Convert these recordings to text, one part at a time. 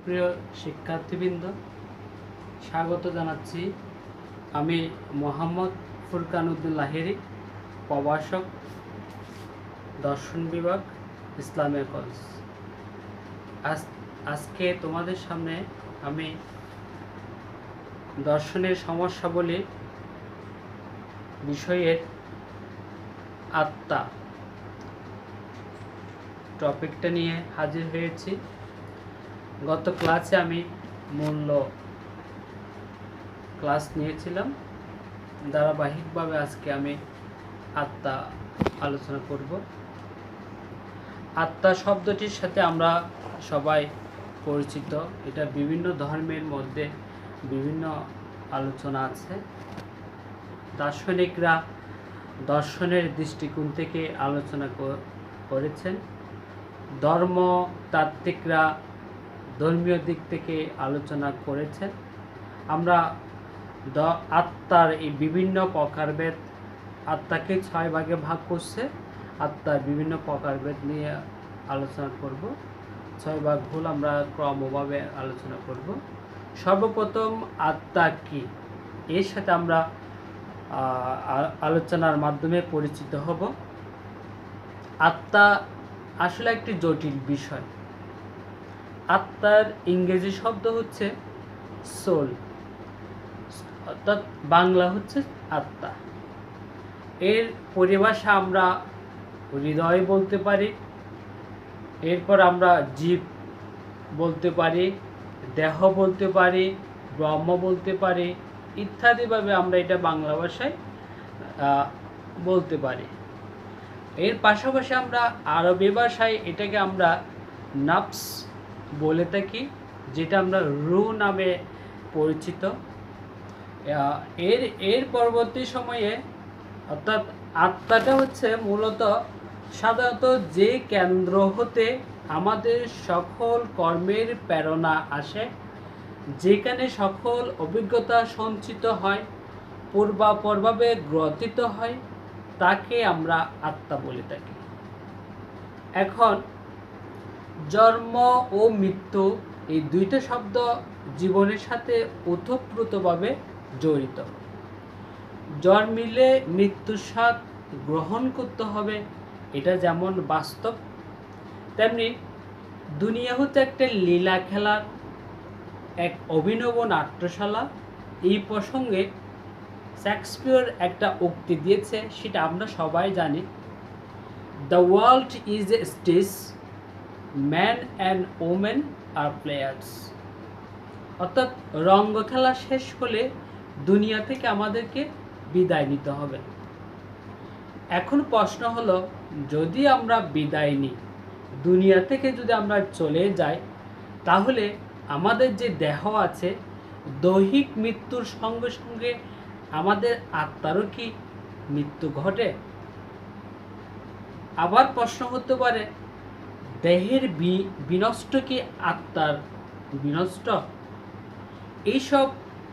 সুপ্রিয় শিক্ষার্থীবৃন্দ, স্বাগত জানাচ্ছি। আমি মোহাম্মদ ফুরকান উদ্দিন লাহিড়ী, প্রভাষক, দর্শন বিভাগ, ইসলামিয়া কলেজ। আজকে তোমাদের সামনে আমি দর্শনের সমস্যাবলী বিষয়ের আত্মা টপিকটা নিয়ে হাজির হয়েছি। গত ক্লাসে আমি মূল্য ক্লাস নিয়েছিলাম, ধারাবাহিকভাবে আজকে আমি আত্মা আলোচনা করব। আত্মা শব্দটির সাথে আমরা সবাই পরিচিত। এটা বিভিন্ন ধর্মের মধ্যে বিভিন্ন আলোচনা আছে। দার্শনিকরা দর্শনের দৃষ্টিকোণ থেকে আলোচনা করেছেন, ধর্মতাত্ত্বিকরা ধর্মীয় দিক থেকে আলোচনা করেছেন। আমরা আত্মার এই বিভিন্ন প্রকারভেদ, আত্মাকে 6 ভাগে ভাগ করছে, আত্মার বিভিন্ন প্রকারভেদ নিয়ে আলোচনা করব। 6 ভাগ ভুল আমরা ক্রমভাবে আলোচনা করব। সর্বপ্রথম আত্মা কি, এর সাথে আমরা আলোচনার মাধ্যমে পরিচিত হব। আত্মা আসলে একটি জটিল বিষয়। আত্মার ইংরেজি শব্দ হচ্ছে সোল, অর্থাৎ বাংলা হচ্ছে আত্মা। এর পরিভাষা আমরা হৃদয় বলতে পারি, এরপর আমরা জীব বলতে পারি, দেহ বলতে পারি, ব্রহ্ম বলতে পারি, ইত্যাদিভাবে আমরা এটা বাংলা ভাষায় বলতে পারি। এর পাশাপাশি আমরা আরবি ভাষায় এটাকে আমরা নাফস বলে থাকি, যেটা আমরা রু নামে পরিচিত। এর পরবর্তী সময়ে অর্থাৎ আত্মাটা হচ্ছে মূলত সাধারণত যে কেন্দ্র হতে আমাদের সকল কর্মের প্রেরণা আসে, যেখানে সকল অভিজ্ঞতা সঞ্চিত হয়, পূর্বাপরভাবে গ্রথিত হয়, তাকে আমরা আত্মা বলে থাকি। এখন জন্ম ও মৃত্যু এই দুইটা শব্দ জীবনের সাথে ওতপ্রোতভাবে জড়িত। জন্মিলে মৃত্যুর স্বাদ গ্রহণ করতে হবে, এটা যেমন বাস্তব, তেমনি দুনিয়া হতে একটা লীলা খেলার এক অভিনব নাট্যশালা। এই প্রসঙ্গে শেক্সপিয়র একটা উক্তি দিয়েছে, সেটা আমরা সবাই জানি। The world is a stage, man and women are players. অর্থাৎ রঙ্গখেলা শেষ হলে দুনিয়া থেকে আমাদেরকে বিদায় নিতে হবে। এখন প্রশ্ন হলো, যদি আমরা বিদায় নিই, দুনিয়া থেকে যদি আমরা চলে যাই, তাহলে আমাদের যে দেহ আছে, দৈহিক মৃত্যুর সঙ্গে সঙ্গে আমাদের আত্মারও কি মৃত্যু ঘটে? আবার প্রশ্ন হতে পারে, দেহের বিনষ্ট কি আত্মার বিনষ্ট? এইসব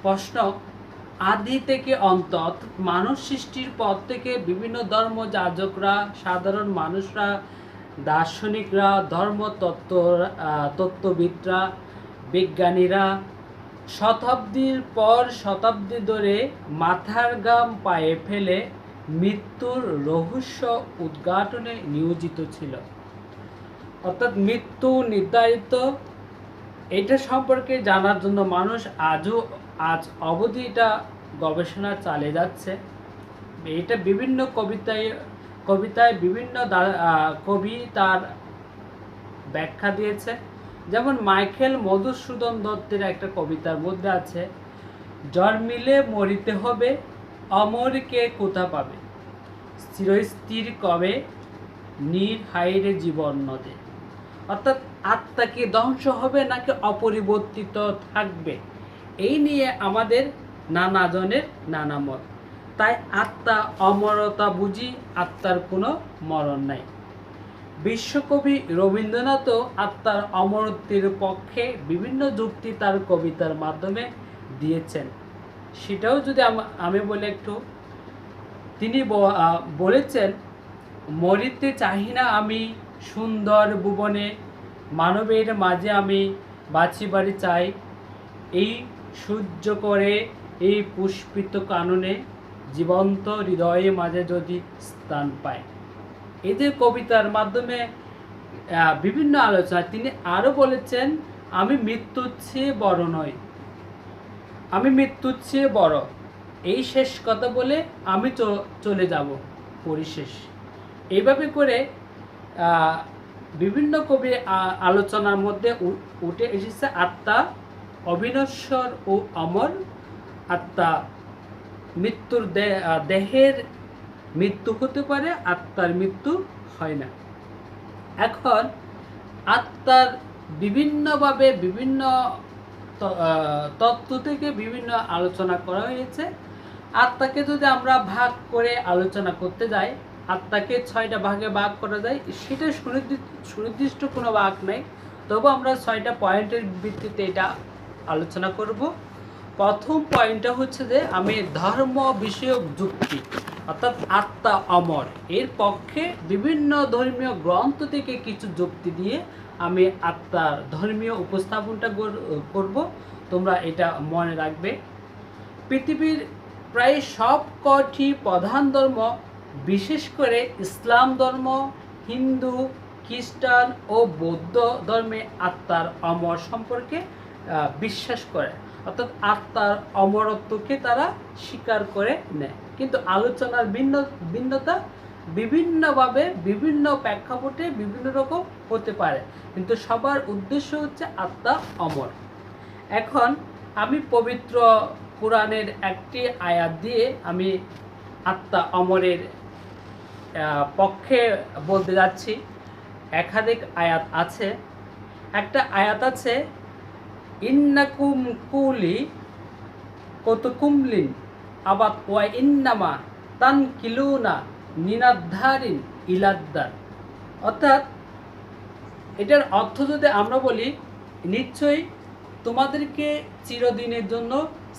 প্রশ্ন আদি থেকে অন্ত, মানুষ সৃষ্টির পর থেকে বিভিন্ন ধর্ম যাজকরা, সাধারণ মানুষরা, দার্শনিকরা, তত্ত্ববিদরা, বিজ্ঞানীরা শতাব্দীর পর শতাব্দী ধরে মাথার ঘাম পায়ে ফেলে মৃত্যুর রহস্য উদ্ঘাটনে নিয়োজিত ছিল। অর্থাৎ মৃত্যু নির্ধারিত, এটা সম্পর্কে জানার জন্য মানুষ আজ অবধি এটা গবেষণা চালিয়ে যাচ্ছে। এটা বিভিন্ন কবিতায় বিভিন্ন কবি তার ব্যাখ্যা দিয়েছে। যেমন মাইকেল মধুসূদন দত্তের একটা কবিতার মধ্যে আছে, জন্মিলে মরিতে হবে, অমরকে কোথা পাবে, চিরস্থির কবে নির্হাইরে জীবন নদে। অর্থাৎ আত্মা কি ধ্বংস হবে নাকি অপরিবর্তিত থাকবে, এই নিয়ে আমাদের নানা জনের নানা মত। তাই আত্মা অমরতা বুঝি, আত্মার কোনো মরণ নাই। বিশ্বকবি রবীন্দ্রনাথও আত্মার অমরত্বের পক্ষে বিভিন্ন যুক্তি তার কবিতার মাধ্যমে দিয়েছেন। সেটাও যদি আমি বলে একটু, তিনি বলেছেন, মরিতে চাহি না আমি সুন্দর ভুবনে, মানবের মাঝে আমি বাছি বাড়ি চাই এই সূর্য করে এই পুষ্পিত কাননে জীবন্ত হৃদয়ে মাঝে যদি স্থান পায়। এই যে কবিতার মাধ্যমে বিভিন্ন আলোচনা তিনি আরও বলেছেন, আমি মৃত্যুর চেয়ে বড় নই, আমি মৃত্যুর চেয়ে বড়, এই শেষ কথা বলে আমি চলে যাব পরিশেষ। এইভাবে করে বিভিন্ন কবি আলোচনার মধ্যে উঠে এসেছে আত্মা অবিনশ্বর ও অমর, আত্মা মৃত্যুর দেহের মৃত্যু হতে পারে, আত্মার মৃত্যু হয় না। এখন আত্মার বিভিন্নভাবে বিভিন্ন তত্ত্ব থেকে বিভিন্ন আলোচনা করা হয়েছে। আত্মাকে যদি আমরা ভাগ করে আলোচনা করতে যাই, আত্মাকে 6টা ভাগে ভাগ করা যায়, সেটা সুনির্দিষ্ট কোনো ভাগ নেই, তবু আমরা 6টা পয়েন্টের ভিত্তিতে এটা আলোচনা করব। প্রথম পয়েন্টটা হচ্ছে যে আমি ধর্ম বিষয়ক যুক্তি, অর্থাৎ আত্মা অমর, এর পক্ষে বিভিন্ন ধর্মীয় গ্রন্থ থেকে কিছু যুক্তি দিয়ে আমি আত্মার ধর্মীয় উপস্থাপনটা করব। তোমরা এটা মনে রাখবে। পৃথিবীর প্রায় সব কটি প্রধান ধর্ম, বিশেষ করে ইসলাম ধর্ম, হিন্দু, খ্রিস্টান ও বৌদ্ধ ধর্মে আত্মার অমর সম্পর্কে বিশ্বাস করে, অর্থাৎ আত্মার অমরত্বকে তারা স্বীকার করে নেয়। কিন্তু আলোচনার ভিন্নতা বিভিন্নভাবে বিভিন্ন প্রেক্ষাপটে বিভিন্ন রকম হতে পারে, কিন্তু সবার উদ্দেশ্য হচ্ছে আত্মা অমর। এখন আমি পবিত্র কোরআনের একটি আয়াত দিয়ে আমি আত্মা অমরের পক্ষে বলতে যাচ্ছি। একাধিক আয়াত আছে। একটা আয়াত আছে, ইন্নাকুম কুলি কতুকুমলিন আবাদ ওয়া ইন্নামা তানকিলুনা নিনাদ্ধারিন ইলাদ্দার। অর্থাৎ এটার অর্থ যদি আমরা বলি, নিশ্চয়ই তোমাদেরকে চিরদিনের জন্য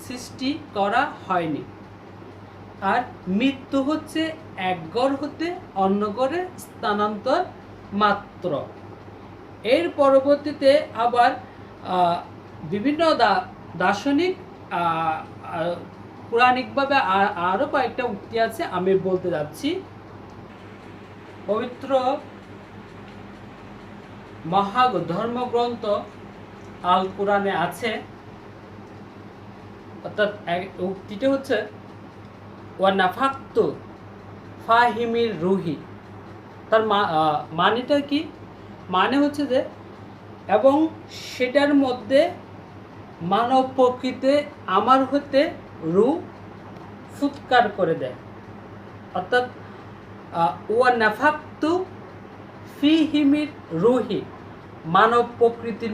সৃষ্টি করা হয়নি, আর মৃত্যু হচ্ছে এক ঘর হতে অন্য ঘরে স্থানান্তর মাত্র। এর পরবর্তীতে আবার বিভিন্ন দার্শনিক পুরাণিকভাবে আরও কয়েকটা উক্তি আছে, আমি বলতে যাচ্ছি। পবিত্র ধর্মগ্রন্থ আল কোরআনে আছে, অর্থাৎ উক্তিটা হচ্ছে ওয়া নাফাক্তু ফাহিমির রুহি। তার মানেটা কি? মানে হচ্ছে যে এবং সেটার মধ্যে মানব প্রকৃতি আমার হতে রু ফুৎকার করে দেয়। অর্থাৎ ওয়া নাফাক্তু ফিহিমির রুহি, মানব প্রকৃতির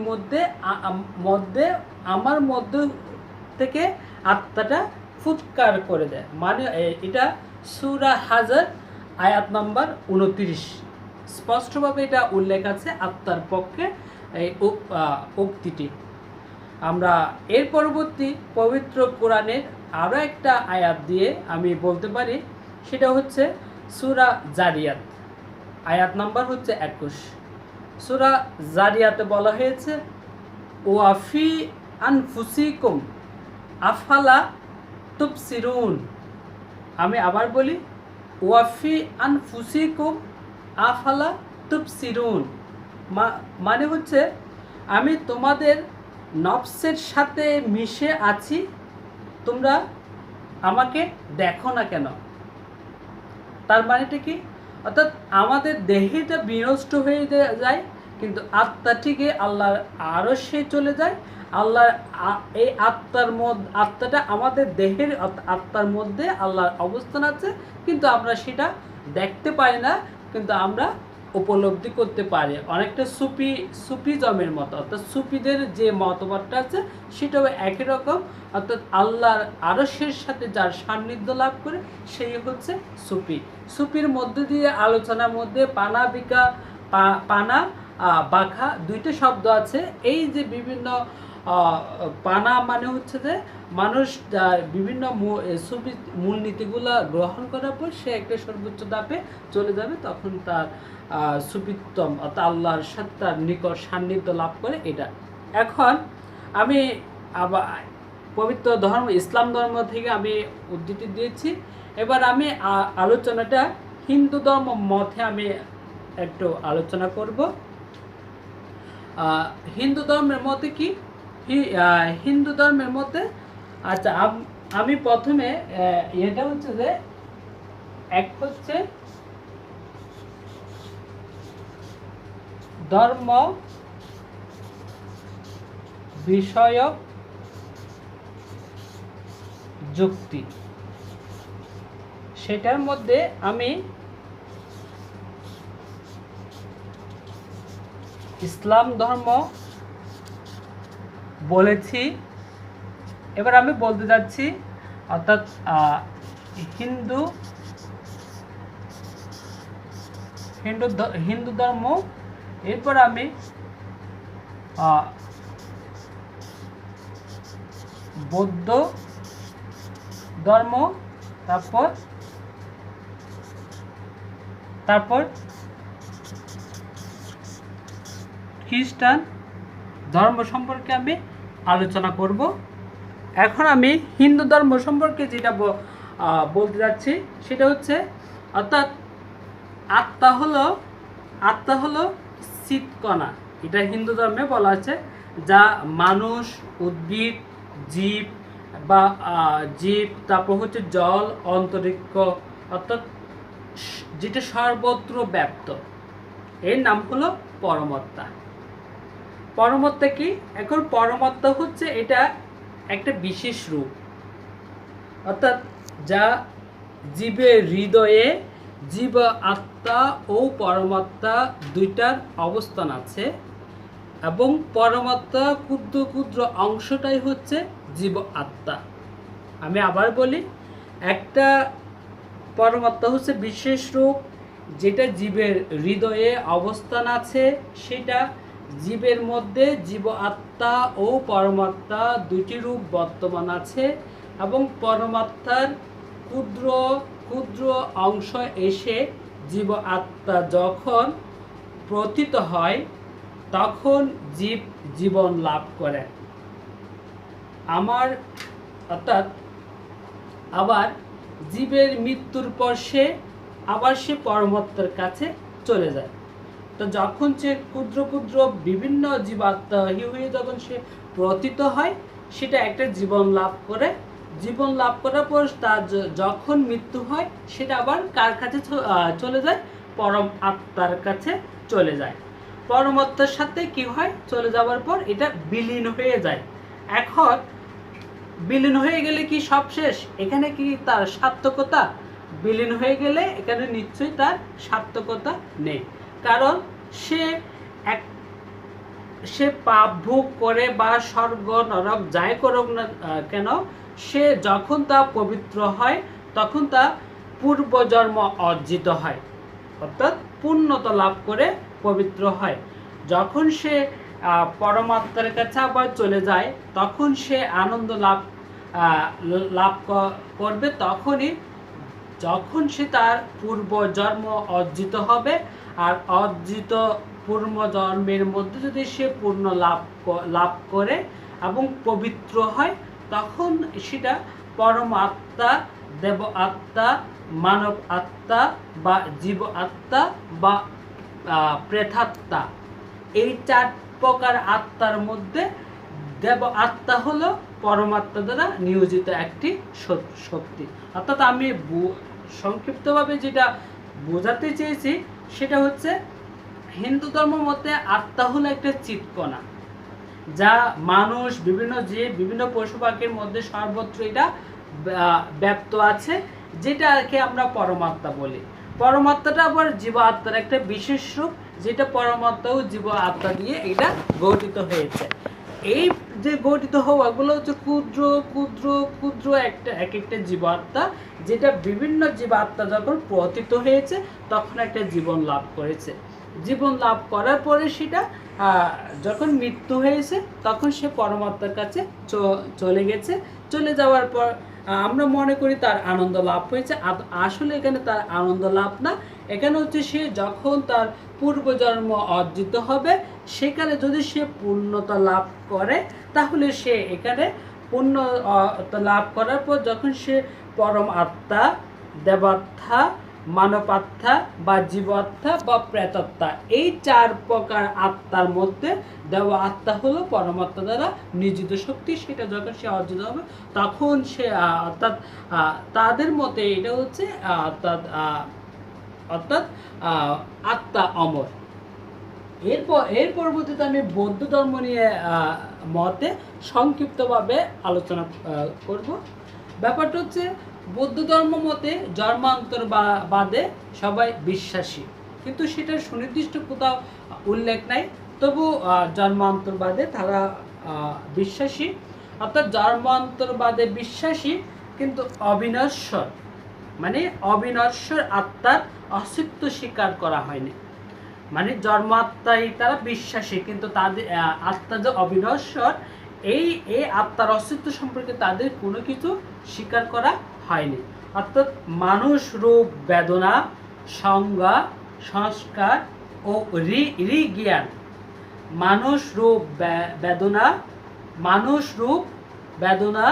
মধ্যে আমার মধ্যে থেকে আত্মাটা ফুৎকার করে দেয়। মানে এটা সূরা হাজর আয়াত নাম্বার 29, স্পষ্টভাবে এটা উল্লেখ আছে আত্মার পক্ষে এই উক্তিটি। আমরা এর পরবর্তী পবিত্র কোরআনের আরও একটা আয়াত দিয়ে আমি বলতে পারি, সেটা হচ্ছে সূরা জারিয়াত, আয়াত নাম্বার হচ্ছে 21। সূরা জারিয়াতে বলা হয়েছে, ওয়াফি আনফুসিকুম আফালা তুবসিরুন। আমি আবার বলি, ওয়াফি আনফুসিকুম আফালা তুবসিরুন। মানে হচ্ছে আমি তোমাদের নফসের সাথে মিশে আছি, তোমরা আমাকে দেখো না কেন? তার মানেটা কি? অর্থাৎ আমাদের দেহটা বিনষ্ট হয়ে যায়, কিন্তু আত্মাটিকে আল্লাহর আরশে চলে যায়। আল্লাহর এই আত্মাটা আমাদের দেহের আত্মার মধ্যে আল্লাহর অবস্থান আছে, কিন্তু আমরা সেটা দেখতে পাই না, কিন্তু আমরা উপলব্ধি করতে পারে। অনেকটা সুফিজমের মতো, অর্থাৎ সুফিদের যে মতবাদটা আছে সেটাও একই রকম। অর্থাৎ আল্লাহর আরশের সাথে যার সান্নিধ্য লাভ করে সেই হচ্ছে সুফির মধ্যে দিয়ে আলোচনার মধ্যে পানা বাখা দুইটা শব্দ আছে। এই যে বিভিন্ন পানা মানে হচ্ছে যে মানুষ বিভিন্ন সুফি মূলনীতিগুলো গ্রহণ করার পর সে একটা সর্বোচ্চ ধাপে চলে যাবে, তখন তার সুফিত্তম অর্থাৎ আল্লাহর সাথে তার নিকট সান্নিধ্য লাভ করে। এটা এখন আমি আবার পবিত্র ধর্ম ইসলাম ধর্ম থেকে আমি উদ্ধৃতি দিয়েছি। এবার আমি আলোচনাটা হিন্দু ধর্ম মতে আমি একটু আলোচনা করব। হিন্দু ধর্মের মতে কি, হিন্দু ধর্মের মতে, আচ্ছা আমি প্রথমে এটা হচ্ছে যে এক হচ্ছে ধর্ম বিষয়ক যুক্তি, সেটার মধ্যে আমি ইসলাম ধর্ম বলেছি। এবার আমি বলতে যাচ্ছি অর্থাৎ হিন্দু ধর্ম, এরপর আমি বৌদ্ধ ধর্ম, তারপর খ্রিস্টান ধর্ম সম্পর্কে আমি আলোচনা করব। এখন আমি হিন্দু ধর্ম সম্পর্কে যেটা বলতে যাচ্ছি সেটা হচ্ছে অর্থাৎ আত্মা হলো চিৎকণা, এটা হিন্দু ধর্মে বলা আছে, যা মানুষ, উদ্ভিদ, জীব তারপর হচ্ছে জল, অন্তরিক্ষ, অর্থাৎ যেটা সর্বত্র ব্যাপ্ত, এর নাম হলো পরমাত্মা। পরমাত্মা কি? এখন পরমাত্মা হচ্ছে এটা একটা বিশেষ রূপ, অর্থাৎ যা জীবের হৃদয়ে জীব আত্মা ও পরমাত্মা দুইটার অবস্থান আছে, এবং পরমাত্মা ক্ষুদ্র ক্ষুদ্র অংশটাই হচ্ছে জীব আত্মা। আমি আবার বলি, একটা পরমাত্মা হচ্ছে বিশেষ রূপ, যেটা জীবের হৃদয়ে অবস্থান আছে, সেটা জীবের মধ্যে জীব আত্মা ও পরমাত্মা দুটি রূপ বর্তমান আছে, এবং পরমাত্মার ক্ষুদ্র ক্ষুদ্র অংশ এসে জীব আত্মা যখন প্রতীত হয় তখন জীব জীবন লাভ করে। আবার জীবের মৃত্যুর পর সে পরমাত্মার কাছে চলে যায়। তো যখন সে ক্ষুদ্র ক্ষুদ্র বিভিন্ন জীবাত্মা হয়ে যখন সে প্রতীত হয়, সেটা একটা জীবন লাভ করে। জীবন লাভ করার পর তার যখন মৃত্যু হয়, সেটা আবার কার কাছে চলে যায়? পরম আত্মার কাছে চলে যায়। পরমাত্মার সাথে কি হয়? চলে যাওয়ার পর এটা বিলীন হয়ে যায়। এখন বিলীন হয়ে গেলে কি সব শেষ? এখানে কি তার সার্থকতা? বিলীন হয়ে গেলে এখানে নিশ্চয়ই তার সার্থকতা নেই, কারণ সে পাপ ভোগ করে বা স্বর্গ নরক যাই করুক না কেন, সে যখন তা পবিত্র হয় তখন তা পূর্বজন্ম অর্জিত হয়, অর্থাৎ পূর্ণতা লাভ করে পবিত্র হয়। যখন সে পরমাত্মার কাছে আবার চলে যায়, তখন সে আনন্দ লাভ করবে তখনই যখন সে তার পূর্বজন্ম অর্জিত হবে। আর অর্জিত পূর্বজন্মের মধ্যে যদি সে পূর্ণ লাভ করে এবং পবিত্র হয়, তখন সেটা পরম আত্মা, দেব আত্মা, মানব আত্মা বা জীব আত্মা বা প্রেতাত্মা, এই 4 প্রকার আত্মার মধ্যে দেব আত্মা হলো পরমাত্মা দ্বারা নিয়োজিত একটি শক্তি। অর্থাৎ আমি সংক্ষিপ্তভাবে যেটা বোঝাতে চেয়েছি সেটা হচ্ছে, হিন্দু ধর্ম মতে আত্মা হলো একটা চিৎকণা, যা মানুষ, বিভিন্ন জীব, বিভিন্ন পশু পাখির মধ্যে সর্বত্র এটা ব্যাপ্ত আছে, যেটাকে আমরা পরমাত্মা বলি। পরমাত্মাটা আবার জীব আত্মার একটা বিশেষ রূপ, যেটা পরমাত্মা ও জীব আত্মা দিয়ে এটা গঠিত হয়েছে। এই যে গঠিত হওয়াগুলো হচ্ছে ক্ষুদ্র ক্ষুদ্র ক্ষুদ্র এক একটা জীবাত্মা, যেটা বিভিন্ন জীবাত্মা যখন পতিত হয়েছে তখন একটা জীবন লাভ করেছে। জীবন লাভ করার পরে সেটা যখন মৃত্যু হয়েছে তখন সে পরমাত্মার কাছে চলে গেছে। চলে যাওয়ার পর আমরা মনে করি তার আনন্দ লাভ হয়েছে, আসলে এখানে তার আনন্দ লাভ না, এখানে হচ্ছে সে যখন তার পূর্বজন্ম অর্জিত হবে সেখানে যদি সে পূর্ণতা লাভ করে, তাহলে সে এখানে পূর্ণতা লাভ করার পর যখন সে পরম আত্মা, দেবাত্মা, মানবাত্মা বা জীবাত্মা বা প্রেতাত্মা, এই 4 প্রকার আত্মার মধ্যে দেব আত্মা হলো পরমাত্মা দ্বারা নিয়োজিত শক্তি। সেটা যখন সে অর্জিত হবে তখন সে অর্থাৎ তাদের মতে এটা হচ্ছে অর্থাৎ আত্মা অমর। এর পরবর্তীতে আমি বৌদ্ধ ধর্ম নিয়ে মতে সংক্ষিপ্তভাবে আলোচনা করব। ব্যাপারটা হচ্ছে বৌদ্ধ ধর্ম মতে জন্মান্তরবাদে সবাই বিশ্বাসী, কিন্তু সেটার সুনির্দিষ্ট কোথাও উল্লেখ নাই। তবু জন্মান্তরবাদে তারা বিশ্বাসী, অর্থাৎ জন্মান্তরবাদে বিশ্বাসী কিন্তু অবিনশ্বর, মানে অবিনশ্বর আত্মার অস্তিত্ব স্বীকার করা হয়নি। মানে জন্মাত্মাই তারা বিশ্বাসী, কিন্তু তাদের আত্মা যে অবিনশ্বর, এই আত্মার অস্তিত্ব সম্পর্কে তাদের কোনো কিছু স্বীকার করা হয়নি। অর্থাৎ মানুষ রূপ বেদনা, সংজ্ঞা, সংস্কার ও জ্ঞান, মানুষ রূপ বেদনা,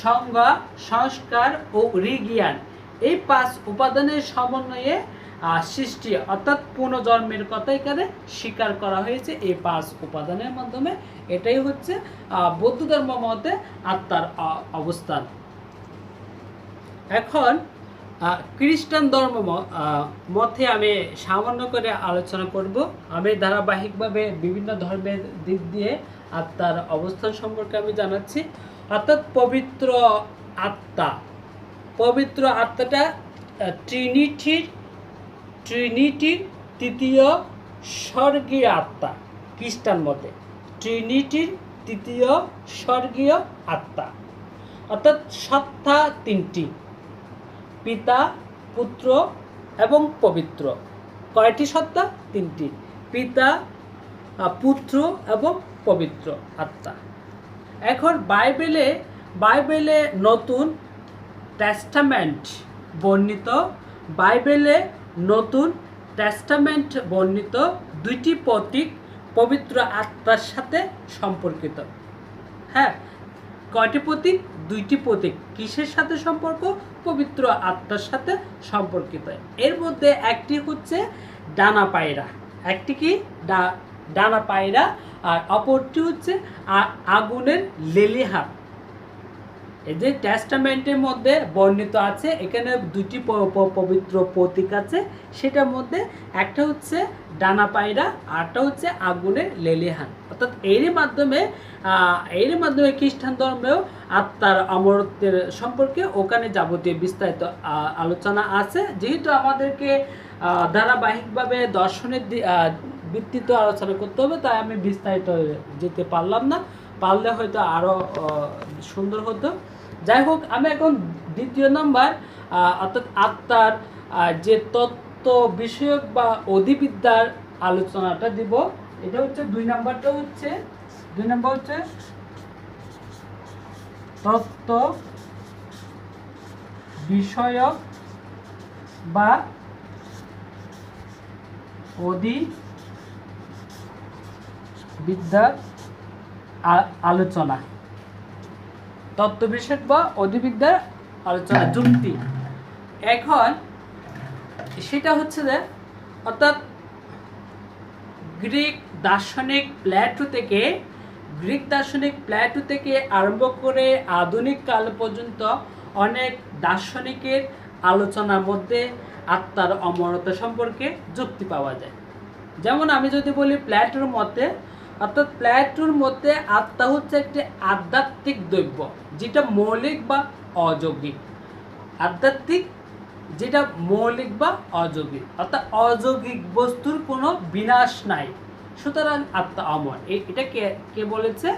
সংজ্ঞা, সংস্কার ও জ্ঞান, এই 5 উপাদানের সমন্বয়ে সৃষ্টি, অর্থাৎ পুনর্জন্মের কথা এখানে স্বীকার করা হয়েছে এই 5 উপাদানের মাধ্যমে। এটাই হচ্ছে বৌদ্ধ ধর্ম মতে আত্মার অবস্থান। এখন খ্রিস্টান ধর্ম মতে আমি সামান্য করে আলোচনা করব। আমি ধারাবাহিকভাবে বিভিন্ন ধর্মের দিক দিয়ে আত্মার অবস্থান সম্পর্কে আমি জানাচ্ছি। অর্থাৎ পবিত্র আত্মাটা ট্রিনিটির তৃতীয় স্বর্গীয় আত্মা। খ্রিস্টান মতে ট্রিনিটির তৃতীয় স্বর্গীয় আত্মা, অর্থাৎ সত্তা 3টি, পিতা, পুত্র এবং পবিত্র। কয়টি সত্তা? 3টি, পিতা, পুত্র এবং পবিত্র আত্মা। এখন বাইবেলে নতুন টেস্টামেন্ট বর্ণিত 2টি প্রতীক পবিত্র আত্মার সাথে সম্পর্কিত। হ্যাঁ, কয়টি প্রতীক? 2টি প্রতীক। কিসের সাথে সম্পর্ক? পবিত্র আত্মার সাথে সম্পর্কিত। এর মধ্যে একটি হচ্ছে ডানা পায়রা, একটি কি ডানা পায়রা, আর অপরটি হচ্ছে আগুনের লেলিহান। এই যে টেস্টামেন্টের মধ্যে বর্ণিত আছে, এখানে 2টি পবিত্র প্রতীক আছে। সেটার মধ্যে একটা হচ্ছে ডানা পায়রা, আরটা হচ্ছে আগুনের লেলিহান। অর্থাৎ এরই মাধ্যমে খ্রিস্টান ধর্মেও আত্মার অমরত্বের সম্পর্কে ওখানে যাবতীয় বিস্তারিত আলোচনা আছে। যেহেতু আমাদেরকে ধারাবাহিকভাবে দর্শনের ভিত্তিতে আলোচনা করতে হবে, তাই আমি বিস্তারিত যেতে পারলাম না, পারলে হয়তো আরও সুন্দর হতো। যাই হোক, আমি এখন 2 নম্বর অর্থাৎ আত্মার যে তত্ত্ব বিষয়ক বা অধিবিদ্যার আলোচনাটা দিব। এটা হচ্ছে 2 নম্বরটা হচ্ছে তত্ত্ব বিষয়ক বা অধিবিদ্যার আলোচনা। তত্ত্ব বিষয়ক বা অধিবিদ্যার আলোচনা, যুক্তি। এখন সেটা হচ্ছে যে অর্থাৎ গ্রিক দার্শনিক প্ল্যাটো থেকে আরম্ভ করে আধুনিক কাল পর্যন্ত অনেক দার্শনিকের আলোচনার মধ্যে আত্মার অমরতা সম্পর্কে যুক্তি পাওয়া যায়। যেমন আমি যদি বলি প্ল্যাটোর মতে, অর্থাৎ প্ল্যাটোর মতে আত্মা হচ্ছে একটি আধ্যাত্মিক দ্রব্য যেটা মৌলিক বা অযৌগিক। অর্থাৎ অযৌগিক বস্তুর কোনো বিনাশ নাই, সুতরাং আত্মা অমর। এটা কে বলেছে?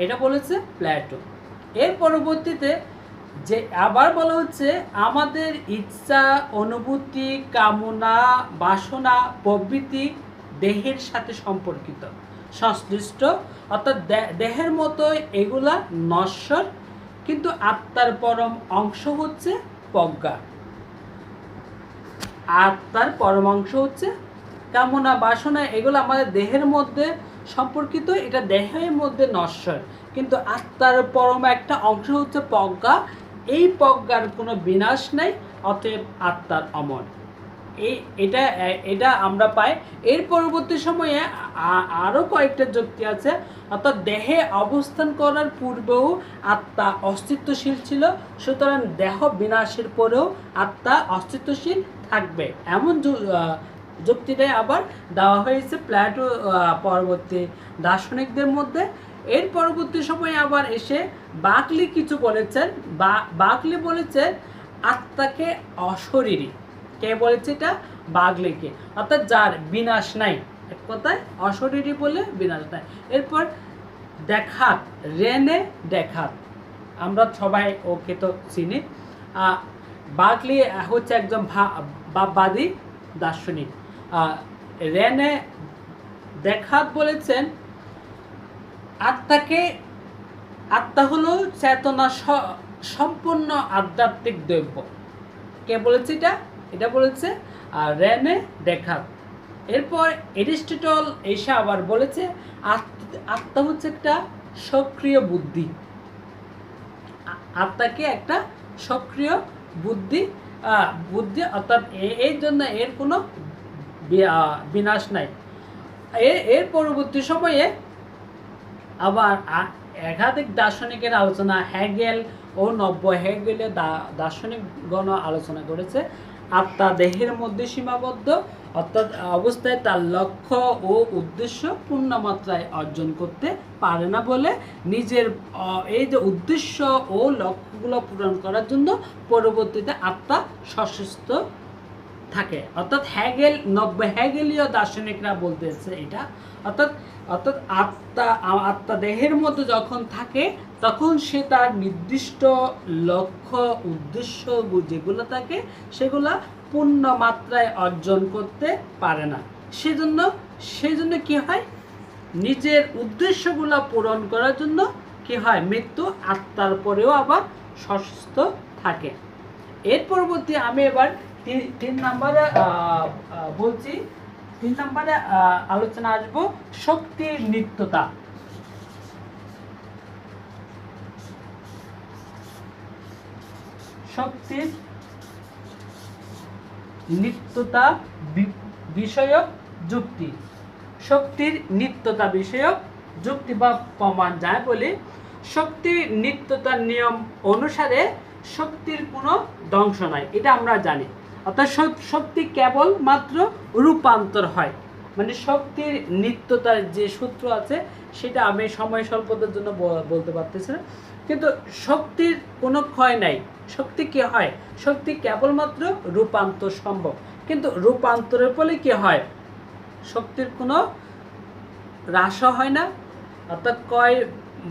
এটা বলেছে প্ল্যাটো। এর পরবর্তীতে যে আবার বলা হচ্ছে আমাদের ইচ্ছা, অনুভূতি, কামনা, বাসনা প্রভৃতি দেহের সাথে সম্পর্কিত, সংশ্লিষ্ট। অর্থাৎ দেহের মতো এগুলা নশ্বর, কিন্তু আত্মার পরম অংশ হচ্ছে প্রজ্ঞা। কামনা বাসনা এগুলো আমাদের দেহের মধ্যে সম্পর্কিত, এটা দেহের মধ্যে নশ্বর, কিন্তু আত্মার পরম একটা অংশ হচ্ছে প্রজ্ঞা। এই প্রজ্ঞার কোনো বিনাশ নেই, অতএব আত্মার অমর। এটা এটা আমরা পাই। এর পরবর্তী সময়ে আরও কয়েকটা যুক্তি আছে, অর্থাৎ দেহে অবস্থান করার পূর্বেও আত্মা অস্তিত্বশীল ছিল, সুতরাং দেহ বিনাশের পরেও আত্মা অস্তিত্বশীল থাকবে, এমন যুক্তিটাই আবার দেওয়া হয়েছে প্লাটো পরবর্তী দার্শনিকদের মধ্যে। এর পরবর্তী সময়ে আবার এসে বাকলি কিছু বলেছেন। বাকলি বলেছেন আত্মাকে অশরীরী। কে বলেছে এটা? বাকলিকে। অর্থাৎ যার বিনাশ নাই, এক কথায় অশরীরী বলে বিনাশ নাই। এরপর দেখাত, রেনে দেখাত, আমরা সবাই ওকে তো চিনি। বাকলি হচ্ছে একজন ভাববাদী দার্শনিক। রেনে দেখাত বলেছেন আত্মা হলো চেতনা সম্পূর্ণ আধ্যাত্মিক দ্রব্য। কে বলেছে এটা? এটা বলেছে রেনে দেখাত। এরপর এরিস্টটল এসে আবার বলেছে আত্মা হচ্ছে একটা সক্রিয় বুদ্ধি। আত্মাকে একটা সক্রিয় বুদ্ধি, অর্থাৎ এই জন্য এর কোনো বিনাশ নাই। এর পরবর্তী সময়ে আবার একাধিক দার্শনিকের আলোচনা, হেগেল ও হেগেলের দার্শনিকগণ আলোচনা করেছে আত্মা দেহের মধ্যে সীমাবদ্ধ, অর্থাৎ অবস্থায় তার লক্ষ্য ও উদ্দেশ্য পূর্ণ মাত্রায় অর্জন করতে পারে না বলে নিজের এই যে উদ্দেশ্য ও লক্ষ্যগুলো পূরণ করার জন্য পরবর্তীতে আত্মা সশস্ত্র থাকে। অর্থাৎ হেগেলীয় দার্শনিকরা বলতেছে এটা, অর্থাৎ আত্মা দেহের মধ্যে যখন থাকে তখন সে তার নির্দিষ্ট লক্ষ্য উদ্দেশ্য যেগুলো থাকে সেগুলা পূর্ণ মাত্রায় অর্জন করতে পারে না। সেজন্য কি হয়, নিজের উদ্দেশ্যগুলো পূরণ করার জন্য কি হয়, মৃত্যু আত্মার পরেও আবার সশস্ত্র থাকে। এর পরবর্তী আমি এবার 3 নম্বরে বলছি। 3 নম্বরে আলোচনা আসবো শক্তির নিত্যতা। শক্তির নিত্যতা বিষয়ক যুক্তি। শক্তির নিত্যতা বিষয়ক যুক্তি বা প্রমাণ যায় বলে, শক্তির নিত্যতার নিয়ম অনুসারে শক্তির কোনো ধ্বংস নাই, এটা আমরা জানি। অর্থাৎ শক্তি কেবল মাত্র রূপান্তর হয়, মানে শক্তির নিত্যতার যে সূত্র আছে সেটা আমি সময় স্বল্পতার জন্য বলতে পারতেছি না, কিন্তু শক্তির কোনো ক্ষয় নাই। শক্তি কি হয়, শক্তি কেবলমাত্র রূপান্তর সম্ভব, কিন্তু রূপান্তরের ফলে কি হয়, শক্তির কোনো হ্রাসও হয় না, অর্থাৎ ক্ষয়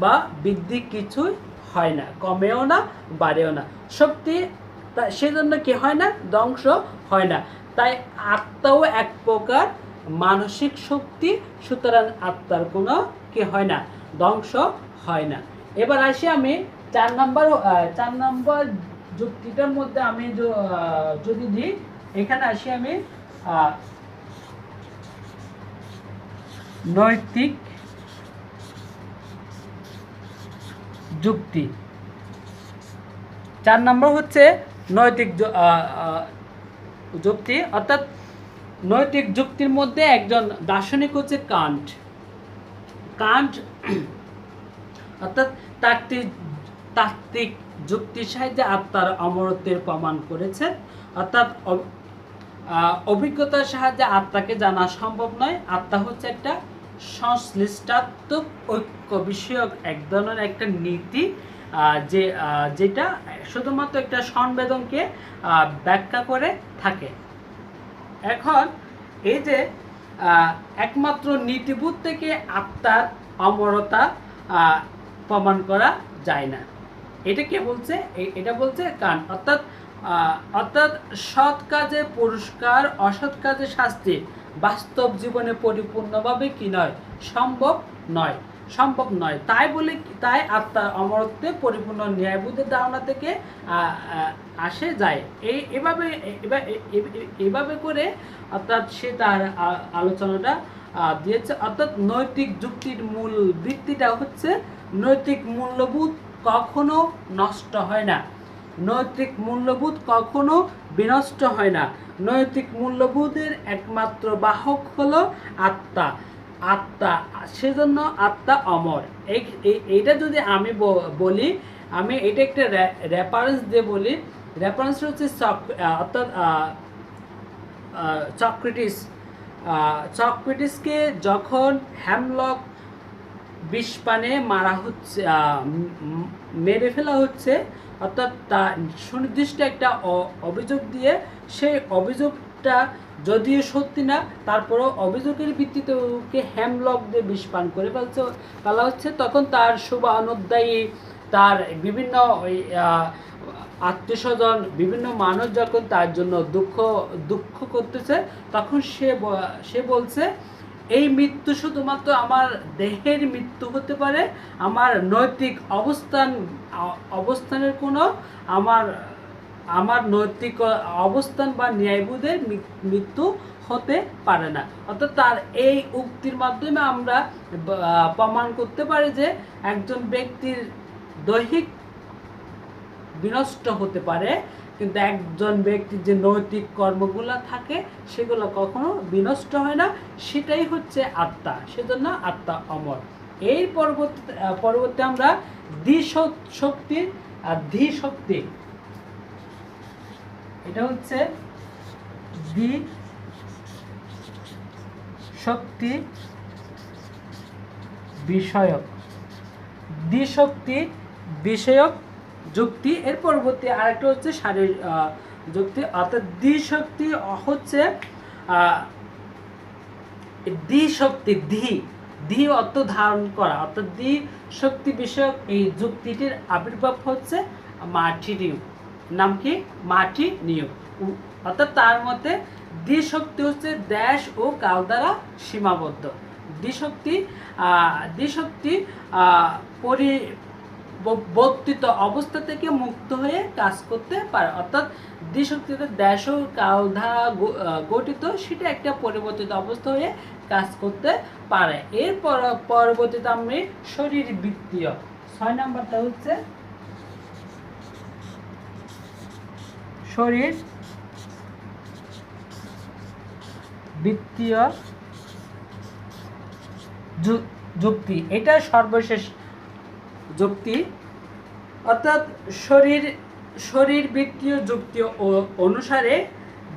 বা বৃদ্ধি কিছুই হয় না, কমেও না বাড়েও না। শক্তি সেজন্য কি হয় না, ধ্বংস হয় না। তাই আত্মাও এক প্রকার মানসিক শক্তি, সুতরাং আত্মার কোনো কি হয় না, ধ্বংস হয় না। এবার আসি আমি 4 নম্বর যুক্তিটার মধ্যে আমি যদি দিই, এখানে আসি আমি নৈতিক যুক্তি। 4 নম্বর হচ্ছে নৈতিক যুক্তি, অর্থাৎ নৈতিক যুক্তির মধ্যে একজন দার্শনিক হচ্ছে কান্ট। অর্থাৎ তাত্ত্বিক যুক্তির সাহায্যে আত্মার অমরত্বের প্রমাণ করেছে। অর্থাৎ অভিজ্ঞতার সাহায্যে আত্মাকে জানা সম্ভব নয়। আত্মা হচ্ছে একটা সংশ্লিষ্টাত্মক ঐক্য বিষয়ক এক ধরনের একটা নীতি, যেটা শুধুমাত্র একটা সংবেদনকে ব্যাখ্যা করে থাকে। এখন এই যে একমাত্র নীতিবোধ থেকে আত্মার অমরতা প্রমাণ করা যায় না, এটা কে বলছে? এটা বলছে কান্ট। অর্থাৎ সৎ কাজে পুরস্কার, অসৎ কাজে শাস্তি বাস্তব জীবনে পরিপূর্ণভাবে কি নয়, সম্ভব নয়। সম্ভব নয়। তাই আত্মার অমরত্বে পরিপূর্ণ ন্যায়বোধের ধারণা থেকে আসে যায়। এভাবে করে অর্থাৎ সে তার আলোচনাটা দিয়েছে। অর্থাৎ নৈতিক যুক্তির মূল ভিত্তিটা হচ্ছে নৈতিক মূল্যবোধ কখনো নষ্ট হয় না, নৈতিক মূল্যবোধ কখনো বিনষ্ট হয় না। নৈতিক মূল্যবোধের একমাত্র বাহক হলো আত্মা। সেজন্য আত্মা অমর। এইটা যদি আমি বলি, আমি এটা একটা রেফারেন্স দিয়ে বলি। রেফারেন্স হচ্ছে অর্থাৎ সক্রেটিসকে যখন হ্যামলক বিষপানে মেরে ফেলা হচ্ছে, অর্থাৎ তা সুনির্দিষ্ট একটা অভিযোগ দিয়ে, সেই অভিযোগটা যদিও সত্যি না, তারপরেও অভিযোগের ভিত্তিতে ওকে হ্যামলক দিয়ে বিষপান করে ফেলা হচ্ছে। তখন তার শুভানুধ্যায়ী, তার বিভিন্ন আত্মীয় স্বজন, বিভিন্ন মানুষ যখন তার জন্য দুঃখ করতেছে, তখন সে বলছে এই মৃত্যু শুধুমাত্র আমার দেহের মৃত্যু হতে পারে, আমার নৈতিক অবস্থানের কোনো আমার নৈতিক অবস্থান বা ন্যায়বোধের মৃত্যু হতে পারে না। অর্থাৎ তার এই উক্তির মাধ্যমে আমরা প্রমাণ করতে পারি যে একজন ব্যক্তির দৈহিক বিনষ্ট হতে পারে, কিন্তু একজন ব্যক্তির যে নৈতিক কর্মগুলো থাকে সেগুলো কখনো বিনষ্ট হয় না। সেটাই হচ্ছে আত্মা, সেজন্য আত্মা অমর। এই পরবর্তী আমরা ধীশক্তি, এটা হচ্ছে ধীশক্তি বিষয়ক যুক্তি। এর পরবর্তী আরেকটা হচ্ছে শারীরিক যুক্তি। অর্থাৎ ধীশক্তি হচ্ছে ধী অর্থ ধারণ করা। অর্থাৎ ধীশক্তি বিষয়ক এই যুক্তিটির আবির্ভাব হচ্ছে মার্টিনিউ। নাম কি? মার্টিনিউ। অর্থাৎ তার মতে ধীশক্তি হচ্ছে দেশ ও কাল দ্বারা সীমাবদ্ধ। ধীশক্তি পরিবর্তিত অবস্থা থেকে মুক্ত হয়ে কাজ করতে পারে। অর্থাৎ ধীশক্তিতে দেশ ও কাল দ্বারা গঠিত, সেটা একটা পরিবর্তিত অবস্থা হয়ে কাজ করতে পারে। এর পরবর্তীতে আমি শরীরবৃত্তীয়, 6 নাম্বারটা হচ্ছে শরীরবৃত্তীয় যুক্তি। এটা সর্বশেষ যুক্তি। অর্থাৎ শরীরবৃত্তীয় যুক্তি অনুসারে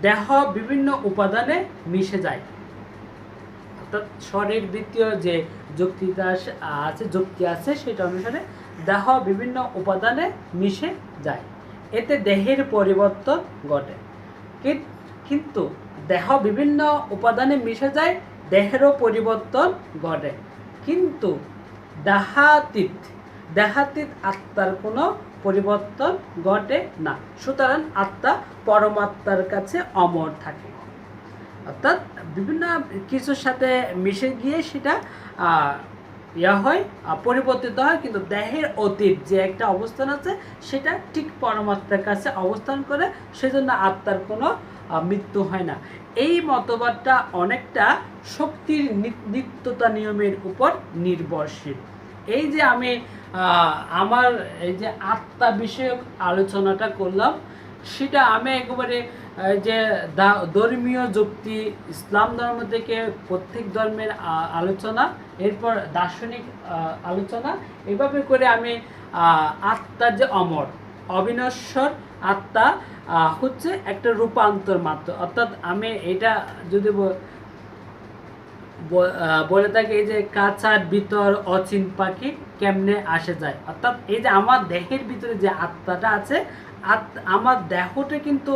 দেহ বিভিন্ন উপাদানে মিশে যায়। অর্থাৎ শরীরবৃত্তীয় যে যুক্তি আছে সেটা অনুসারে দেহ বিভিন্ন উপাদানে মিশে যায়, এতে দেহের পরিবর্তন ঘটে। কিন্তু দেহ বিভিন্ন উপাদানে মিশে যায়, দেহেরও পরিবর্তন ঘটে, কিন্তু দেহাতীত আত্মার কোনো পরিবর্তন ঘটে না। সুতরাং আত্মা পরমাত্মার কাছে অমর থাকে। অর্থাৎ বিভিন্ন কিছুর সাথে মিশে গিয়ে সেটা পরিবর্তিত হয়, কিন্তু দেহের অতীত যে একটা অবস্থান আছে সেটা ঠিক পরমাত্মার কাছে অবস্থান করে, সেজন্য আত্মার কোনো মৃত্যু হয় না। এই মতবাদটা অনেকটা শক্তির নিত্যতা নিয়মের উপর নির্ভরশীল। এই যে আমি আমার এই যে আত্মা বিষয়ক আলোচনাটা করলাম, সেটা আমি একেবারে যে ধর্মীয় যুক্তি, ইসলাম ধর্ম থেকে প্রত্যেক ধর্মের আলোচনা, এরপর দার্শনিক আলোচনা, এভাবে করে আমি আত্মা যে অমর, অবিনশ্বর আত্মা হচ্ছে একটা রূপান্তর মাত্র। অর্থাৎ আমি এটা যদি বলে থাকি, এই যে কাছার ভিতর অচিন পাখি কেমনে আসে যায়। অর্থাৎ এই যে আমার দেহের ভিতরে যে আত্মাটা আছে, আমার দেহটা কিন্তু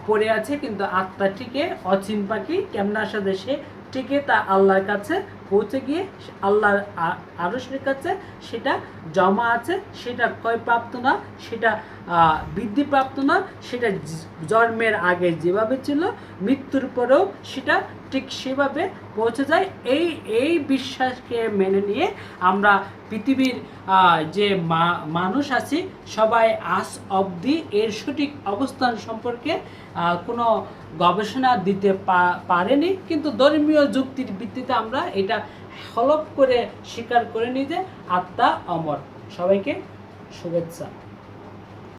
পড়ে আছে, কিন্তু আত্মাটিকে অচিন পাখি কেমনে আসা যায় সে টিকে তা আল্লাহর কাছে পৌঁছে গিয়ে আল্লাহর আরশের কাছে সেটা জমা আছে, সেটা ক্ষয়প্রাপ্ত না, সেটা বৃদ্ধিপ্রাপ্ত না, সেটা জন্মের আগে যেভাবে ছিল মৃত্যুর পরেও সেটা ঠিক সেভাবে পৌঁছে যায়। এই বিশ্বাসকে মেনে নিয়ে আমরা পৃথিবীর যে মানুষ আছি সবাই আজ অবধি এর সঠিক অবস্থান সম্পর্কে কোনো গবেষণা দিতে পারেনি, কিন্তু ধর্মীয় যুক্তির ভিত্তিতে আমরা এটা হলফ করে স্বীকার করে নিই যে আত্মা অমর। সবাইকে শুভেচ্ছা।